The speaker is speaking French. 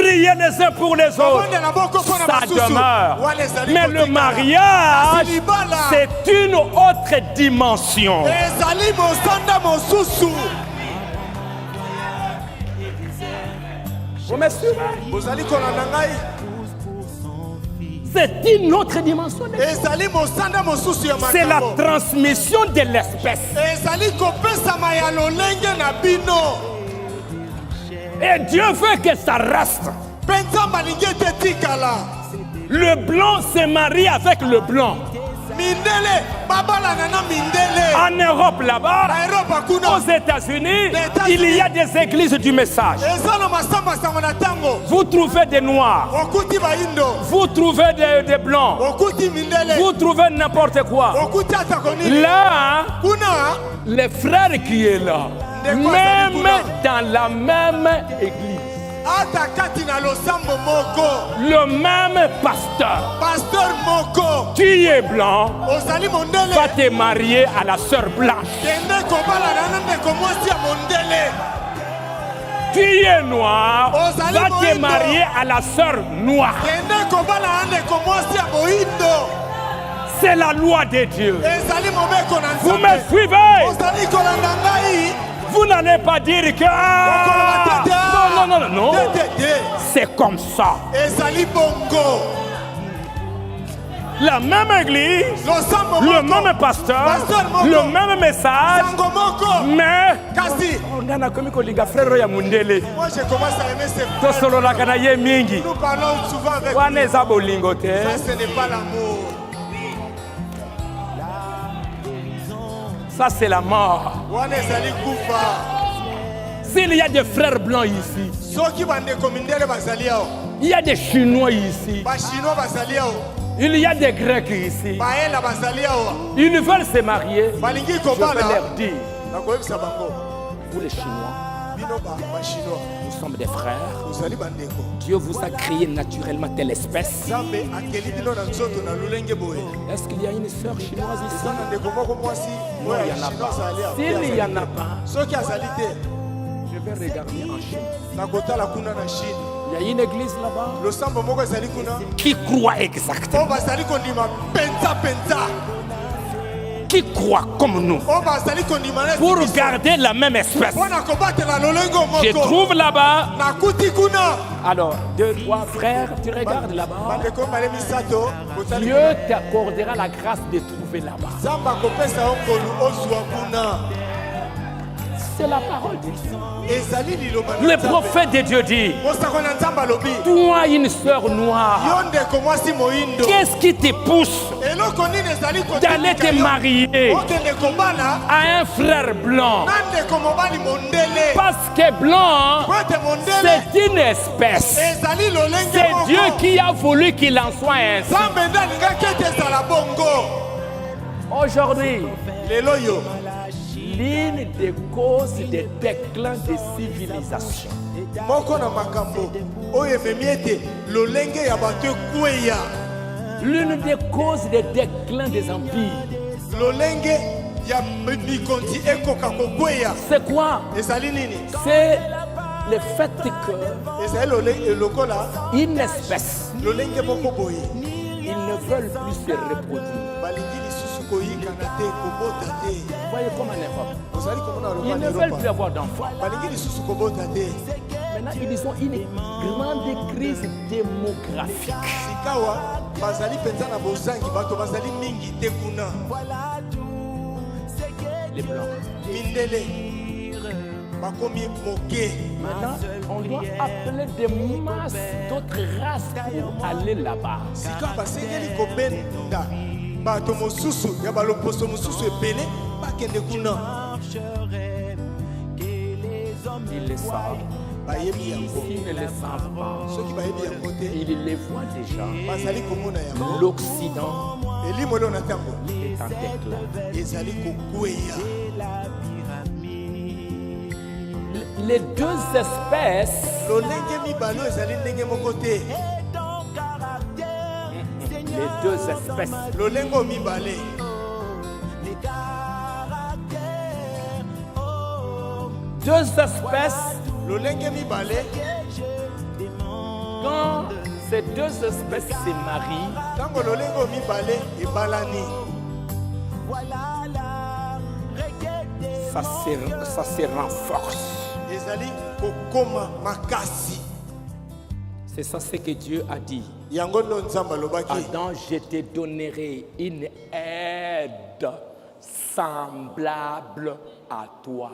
Priez les uns pour les autres, ça demeure. Mais le mariage, c'est une autre dimension. Vous me suivez? C'est une autre dimension. C'est la transmission de l'espèce. Et Dieu veut que ça reste. Le blanc se marie avec le blanc. En Europe là-bas, aux États-Unis, il y a des églises du message. Vous trouvez des noirs, vous trouvez des blancs, vous trouvez n'importe quoi. Là, les frères qui est là, même dans la même église, le même pasteur, tu es blanc, va te marier à la sœur blanche. Tu es noir, va te marier à la sœur noire. C'est la loi de Dieu. Vous me suivez? Vous n'allez pas dire que... Non. C'est comme ça. La même église, le même pasteur, le même message, mais... Moi je commence à aimer ces frères. Nous parlons souvent avec lui. Ça ce n'est pas l'amour. Ça c'est la mort. S'il y a des frères blancs ici, il y a des Chinois ici, il y a des Grecs ici, ils veulent se marier, je vais leur dire, vous les Chinois, nous sommes des frères. Dieu vous a créé naturellement telle espèce. Est-ce qu'il y a une sœur chinoise ici? Non, il n'y en a pas. S'il n'y en a pas, je vais regarder en Chine. Il y a une église là-bas qui croit exactement. Qui croit comme nous pour garder la même espèce. Je trouve là-bas. Alors, 2, 3 frères, tu regardes là-bas. Dieu t'accordera la grâce de trouver là-bas. C'est la parole de Dieu. Le prophète de Dieu dit, toi une sœur noire, qu'est-ce qui te pousse d'aller te marier à un frère blanc? Parce que blanc, c'est une espèce. C'est Dieu qui a voulu qu'il en soit ainsi. Aujourd'hui, l'une des causes des déclins des civilisations, l'une des causes des déclins des empires, c'est quoi? C'est le fait qu'une espèce, ils ne veulent plus se reproduire. Vous voyez comment ils ne veulent plus avoir d'enfants. Maintenant, ils ont une grande crise démographique. Les Blancs. Maintenant, on doit appeler des masses d'autres races pour aller là-bas. Ils le savent. S'ils ne le savent pas, ils les voient déjà. L'Occident est en déclin. Les deux espèces ces deux espèces se marient. Ça se renforce. C'est ça ce que Dieu a dit. Adam, je te donnerai une aide semblable à toi.